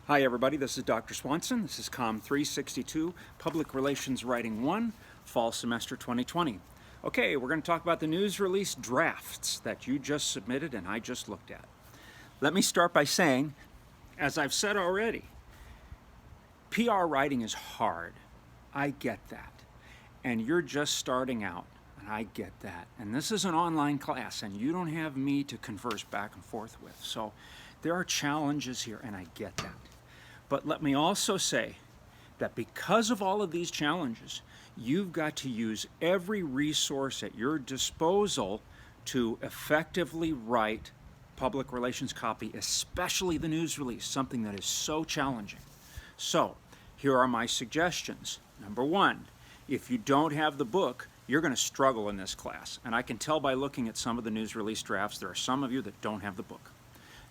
Hi everybody, this is Dr. Swanson. This is COMM 362, Public Relations Writing 1, Fall Semester 2020. Okay, we're going to talk about the news release drafts that you just submitted and I just looked at. Let me start by saying, as I've said already, PR writing is hard. I get that. And you're just starting out, and I get that. And this is an online class, and you don't have me to converse back and forth with. So there are challenges here, and I get that. But let me also say that because of all of these challenges, you've got to use every resource at your disposal to effectively write public relations copy, especially the news release, something that is so challenging. So here are my suggestions. Number one, if you don't have the book, you're going to struggle in this class. And I can tell by looking at some of the news release drafts, there are some of you that don't have the book.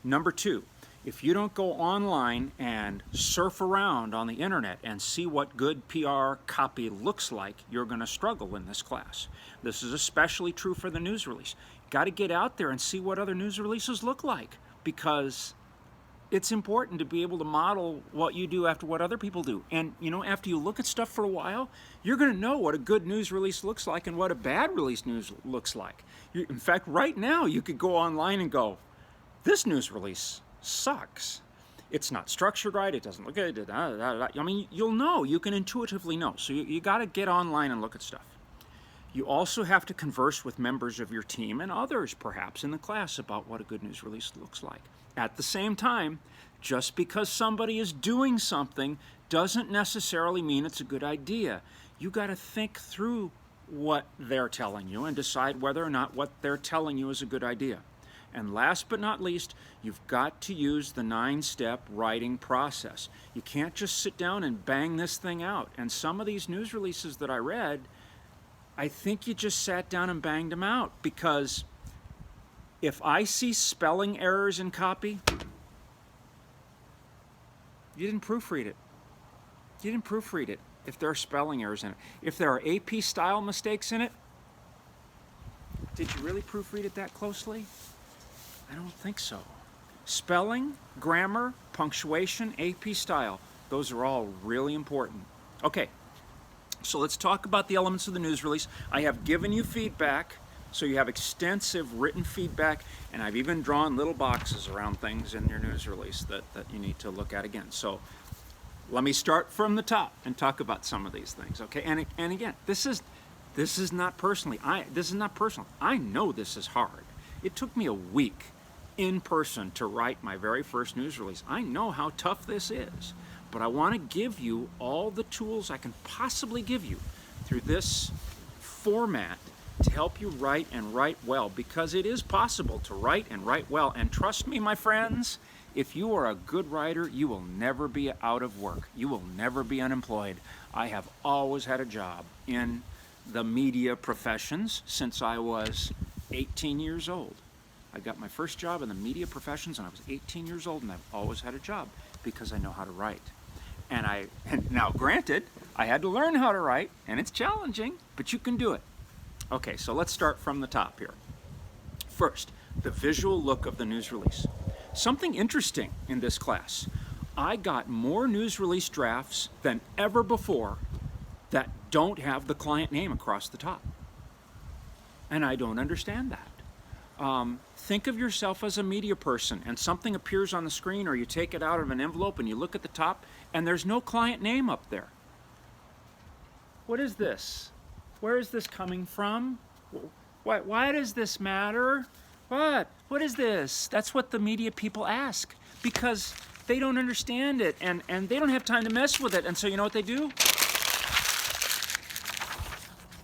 Number two, if you don't go online and surf around on the internet and see what good PR copy looks like, you're going to struggle in this class. This is especially true for the news release. Got to get out there and see what other news releases look like, because it's important to be able to model what you do after what other people do. And you know, after you look at stuff for a while, you're going to know what a good news release looks like and what a bad release news looks like. In fact, right now you could go online and go, this news release sucks. It's not structured right. It doesn't look good. I mean, you'll know. You can intuitively know. So you got to get online and look at stuff. You also have to converse with members of your team and others, perhaps, in the class about what a good news release looks like. At the same time, just because somebody is doing something doesn't necessarily mean it's a good idea. You got to think through what they're telling you and decide whether or not what they're telling you is a good idea. And last but not least, you've got to use the 9-step writing process. You can't just sit down and bang this thing out. And some of these news releases that I read, I think you just sat down and banged them out, because if I see spelling errors in copy, you didn't proofread it. You didn't proofread it if there are spelling errors in it. If there are AP style mistakes in it, did you really proofread it that closely? I don't think so. Spelling, grammar, punctuation, AP style, those are all really important. Okay, so let's talk about the elements of the news release. I have given you feedback, so you have extensive written feedback, and I've even drawn little boxes around things in your news release that you need to look at again. So let me start from the top and talk about some of these things, okay? And again, this is not personal. I know this is hard. It took me a week in person to write my very first news release. I know how tough this is, but I want to give you all the tools I can possibly give you through this format to help you write and write well, because it is possible to write and write well. And trust me, my friends, if you are a good writer, you will never be out of work. You will never be unemployed. I have always had a job in the media professions since I was 18 years old. I got my first job in the media professions when I was 18 years old, and I've always had a job because I know how to write. And now granted, I had to learn how to write, and it's challenging, but you can do it. Okay, so let's start from the top here. First, the visual look of the news release. Something interesting in this class. I got more news release drafts than ever before that don't have the client name across the top. And I don't understand that. Think of yourself as a media person and something appears on the screen, or you take it out of an envelope and you look at the top and there's no client name up there. What is this? Where is this coming from? Why does this matter? What is this? That's what the media people ask, because they don't understand it and they don't have time to mess with it. And so you know what they do?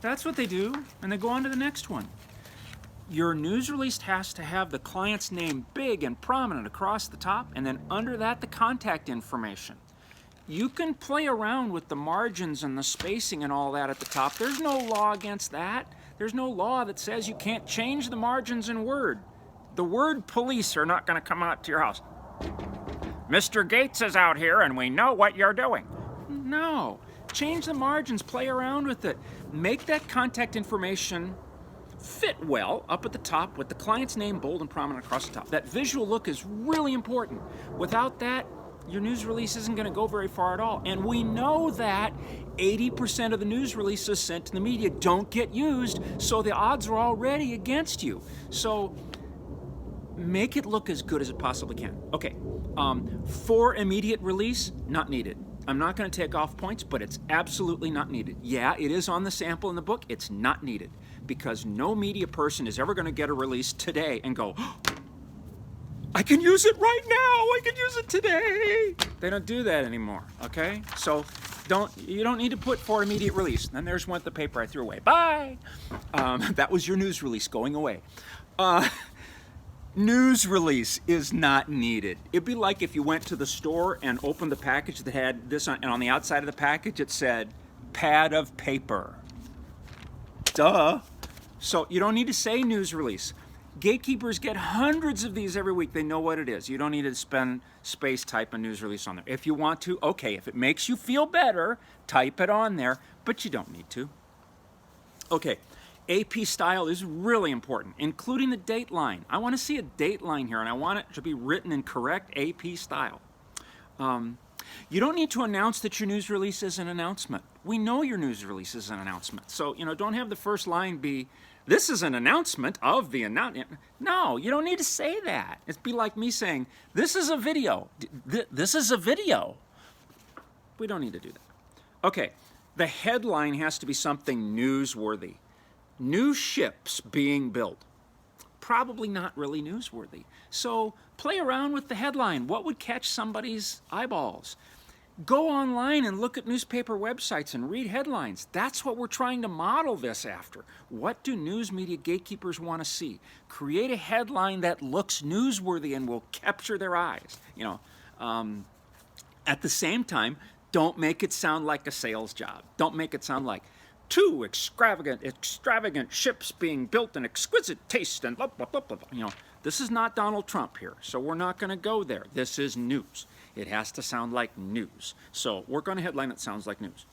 That's what they do, and they go on to the next one. Your news release has to have the client's name big and prominent across the top, and then under that, the contact information. You can play around with the margins and the spacing and all that at the top. There's no law against that. There's no law that says you can't change the margins in Word. The word police are not going to come out to your house. Mr. Gates is out here and we know what you're doing. No. Change the margins, play around with it. Make that contact information fit well up at the top with the client's name bold and prominent across the top. That visual look is really important. Without that, your news release isn't going to go very far at all. And we know that 80% of the news releases sent to the media don't get used, so the odds are already against you. So make it look as good as it possibly can. Okay, for immediate release, not needed. I'm not going to take off points, but it's absolutely not needed. Yeah, it is on the sample in the book. It's not needed because no media person is ever going to get a release today and go, oh, I can use it right now. I can use it today. They don't do that anymore, okay? So you don't need to put for immediate release. Then there's one the paper I threw away. Bye. That was your news release going away. News release is not needed. It'd be like if you went to the store and opened the package that had this on, and on the outside of the package it said, pad of paper. Duh. So you don't need to say news release. Gatekeepers get hundreds of these every week. They know what it is. You don't need to spend space typing news release on there. If you want to, okay. If it makes you feel better, type it on there, but you don't need to. Okay. AP style is really important, including the date line. I want to see a date line here, and I want it to be written in correct AP style. You don't need to announce that your news release is an announcement. We know your news release is an announcement. So, don't have the first line be, this is an announcement of the announcement. No, you don't need to say that. It'd be like me saying, this is a video. This is a video. We don't need to do that. Okay, the headline has to be something newsworthy. New ships being built. Probably not really newsworthy. So play around with the headline. What would catch somebody's eyeballs? Go online and look at newspaper websites and read headlines. That's what we're trying to model this after. What do news media gatekeepers want to see? Create a headline that looks newsworthy and will capture their eyes. At the same time, don't make it sound like a sales job. Don't make it sound like, two extravagant ships being built in exquisite taste and blah, blah, blah, blah. This is not Donald Trump here, so we're not going to go there. This is news. It has to sound like news. So we're going to headline that sounds like news.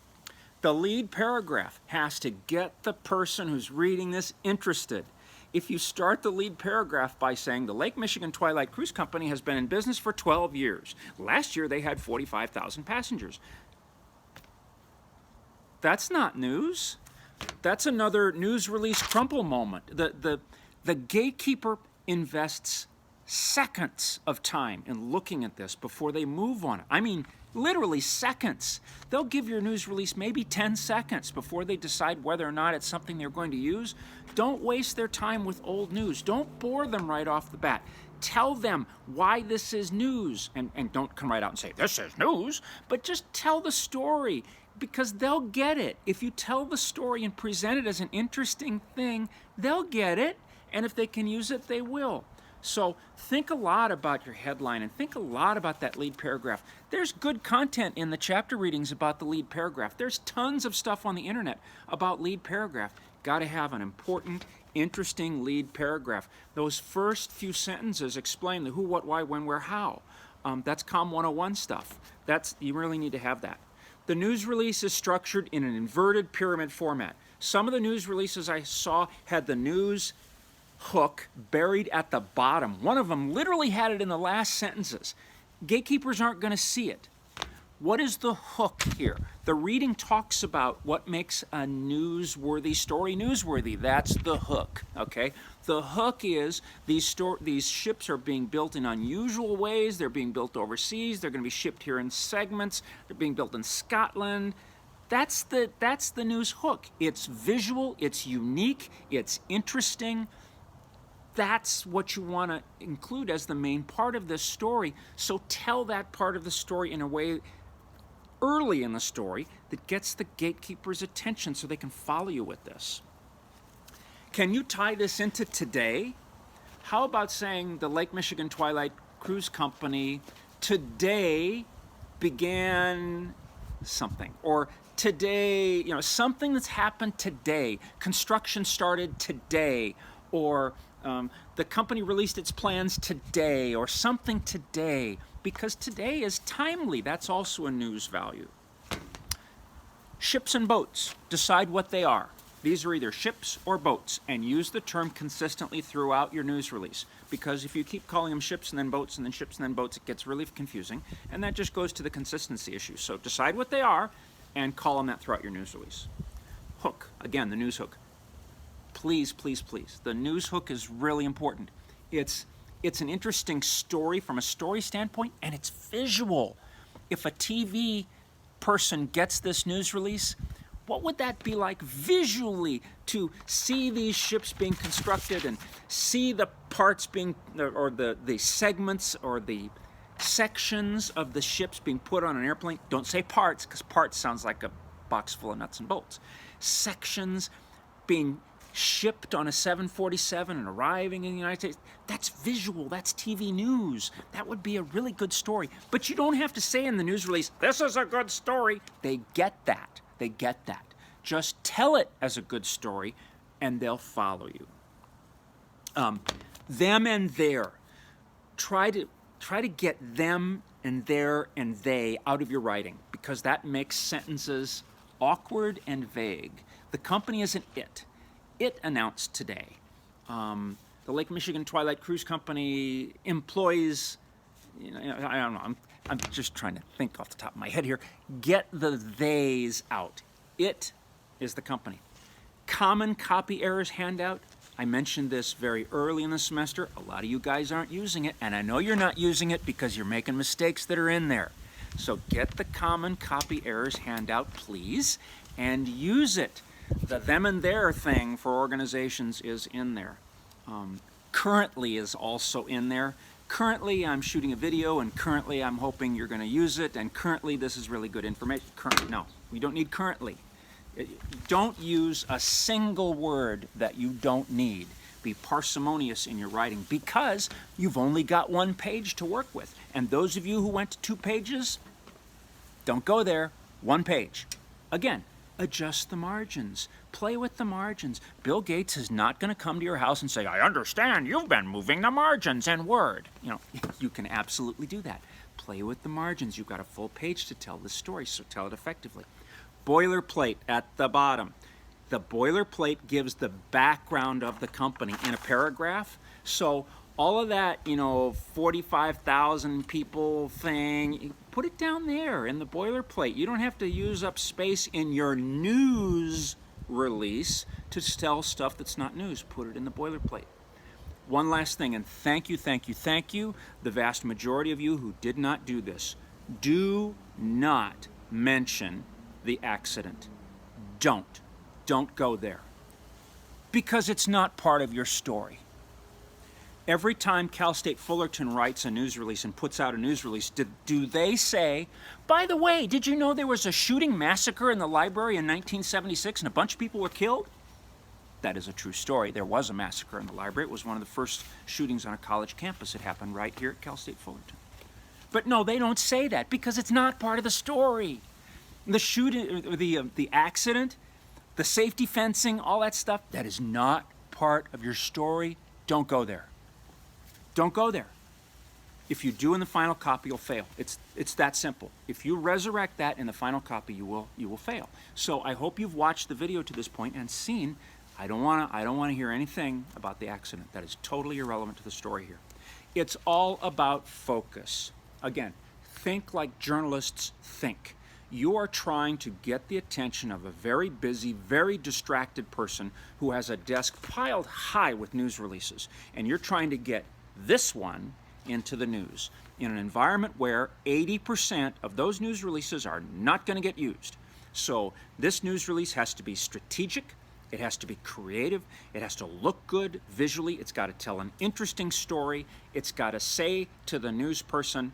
The lead paragraph has to get the person who's reading this interested. If you start the lead paragraph by saying the Lake Michigan Twilight Cruise Company has been in business for 12 years. Last year they had 45,000 passengers. That's not news. That's another news release crumple moment. The gatekeeper invests seconds of time in looking at this before they move on it. I mean, literally seconds. They'll give your news release maybe 10 seconds before they decide whether or not it's something they're going to use. Don't waste their time with old news. Don't bore them right off the bat. Tell them why this is news. And don't come right out and say, this is news, but just tell the story. Because they'll get it. If you tell the story and present it as an interesting thing, they'll get it. And if they can use it, they will. So think a lot about your headline and think a lot about that lead paragraph. There's good content in the chapter readings about the lead paragraph. There's tons of stuff on the internet about lead paragraph. Got to have an important, interesting lead paragraph. Those first few sentences explain the who, what, why, when, where, how. That's COMM 101 stuff. You really need to have that. The news release is structured in an inverted pyramid format. Some of the news releases I saw had the news hook buried at the bottom. One of them literally had it in the last sentences. Gatekeepers aren't going to see it. What is the hook here? The reading talks about what makes a newsworthy story newsworthy. That's the hook, okay? The hook is these ships are being built in unusual ways. They're being built overseas. They're going to be shipped here in segments. They're being built in Scotland. That's the news hook. It's visual, it's unique, it's interesting. That's what you want to include as the main part of this story. So tell that part of the story in a way early in the story that gets the gatekeeper's attention so they can follow you with this. Can you tie this into today? How about saying the Lake Michigan Twilight Cruise Company today began something, or today, something that's happened today. Construction started today, or the company released its plans today, or something today, because today is timely. That's also a news value. Ships and boats, decide what they are. These are either ships or boats, and use the term consistently throughout your news release, because if you keep calling them ships and then boats and then ships and then boats, it gets really confusing, and that just goes to the consistency issue. So decide what they are and call them that throughout your news release. Hook, again, the news hook. Please, please, please. The news hook is really important. It's an interesting story from a story standpoint, and it's visual. If a TV person gets this news release, what would that be like visually to see these ships being constructed and see the parts being, or the segments or the sections of the ships being put on an airplane? Don't say parts, because parts sounds like a box full of nuts and bolts. Sections being shipped on a 747 and arriving in the United States. That's visual, that's TV news. That would be a really good story. But you don't have to say in the news release, this is a good story. They get that. They get that. Just tell it as a good story and they'll follow you. Them and their. Try to get them and their and they out of your writing, because that makes sentences awkward and vague. The company isn't it. It announced today. The Lake Michigan Twilight Cruise Company employs, I don't know, I'm just trying to think off the top of my head here. Get the theys out. It is the company. Common copy errors handout. I mentioned this very early in the semester. A lot of you guys aren't using it, and I know you're not using it because you're making mistakes that are in there. So get the common copy errors handout, please, and use it. The them and their thing for organizations is in there. Currently is also in there. Currently I'm shooting a video, and currently I'm hoping you're going to use it, and currently this is really good information. Currently, no, we don't need currently. Don't use a single word that you don't need. Be parsimonious in your writing, because you've only got one page to work with. And those of you who went to 2 pages, don't go there. 1 page. Again, adjust the margins. Play with the margins. Bill Gates is not going to come to your house and say, I understand you've been moving the margins in Word. You can absolutely do that. Play with the margins. You've got a full page to tell the story, so tell it effectively. Boilerplate at the bottom. The boilerplate gives the background of the company in a paragraph. So all of that, 45,000 people thing, put it down there in the boilerplate. You don't have to use up space in your news release to tell stuff that's not news. Put it in the boilerplate. One last thing, and thank you, the vast majority of you who did not do this. Do not mention the accident. Don't go there, because it's not part of your story. Every time Cal State Fullerton writes a news release and puts out a news release, do they say, by the way, did you know there was a shooting massacre in the library in 1976 and a bunch of people were killed? That is a true story. There was a massacre in the library. It was one of the first shootings on a college campus. It happened right here at Cal State Fullerton. But no, they don't say that, because it's not part of the story. The shooting, the accident, the safety fencing, all that stuff, that is not part of your story. Don't go there. Don't go there. If you do in the final copy, you'll fail. It's that simple. If you resurrect that in the final copy, you will fail. So I hope you've watched the video to this point and seen, I don't want to hear anything about the accident. That is totally irrelevant to the story here. It's all about focus. Again, think like journalists think. You are trying to get the attention of a very busy, very distracted person who has a desk piled high with news releases, and you're trying to get this one into the news in an environment where 80% of those news releases are not going to get used. So this news release has to be strategic, it has to be creative, it has to look good visually, it's got to tell an interesting story, it's got to say to the news person,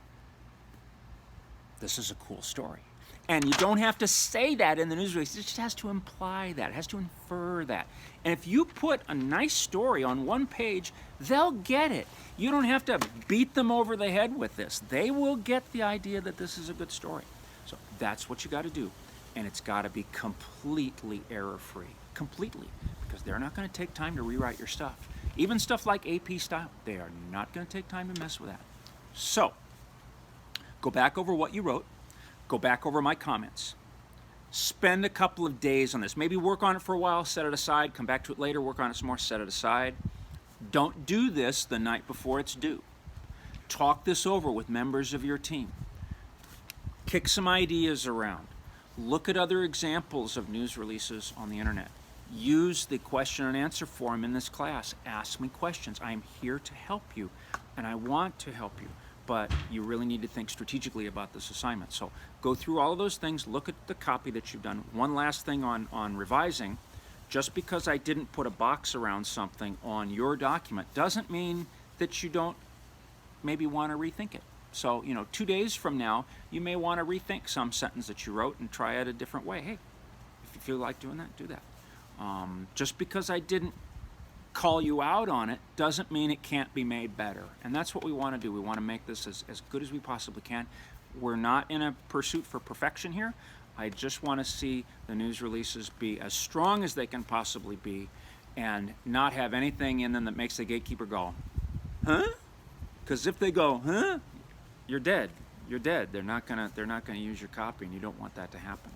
this is a cool story. And you don't have to say that in the news release. It just has to imply that. It has to infer that. And if you put a nice story on 1 page, they'll get it. You don't have to beat them over the head with this. They will get the idea that this is a good story. So that's what you got to do. And it's got to be completely error-free. Completely. Because they're not going to take time to rewrite your stuff. Even stuff like AP style, they are not going to take time to mess with that. So, go back over what you wrote. Go back over my comments. spend a couple of days on this. Maybe work on it for a while, set it aside, come back to it later, work on it some more, set it aside. Don't do this the night before it's due. Talk this over with members of your team. Kick some ideas around. Look at other examples of news releases on the internet. Use the question and answer forum in this class. Ask me questions. I am here to help you, and I want to help you. But you really need to think strategically about this assignment. So go through all of those things, look at the copy that you've done. One last thing on revising. Just because I didn't put a box around something on your document doesn't mean that you don't maybe want to rethink it. So, 2 days from now, you may want to rethink some sentence that you wrote and try it a different way. Hey, if you feel like doing that, do that. Just because I didn't call you out on it doesn't mean it can't be made better. And that's what we want to do. We want to make this as good as we possibly can. We're not in a pursuit for perfection here. I just want to see the news releases be as strong as they can possibly be and not have anything in them that makes the gatekeeper go, huh? Because if they go, huh? You're dead. You're dead. They're not gonna use your copy, and you don't want that to happen.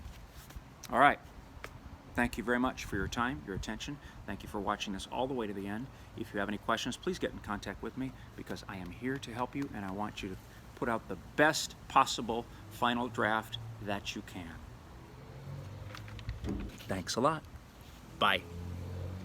All right. Thank you very much for your time, your attention. Thank you for watching this all the way to the end. If you have any questions, please get in contact with me because I am here to help you, and I want you to put out the best possible final draft that you can. Thanks a lot. Bye.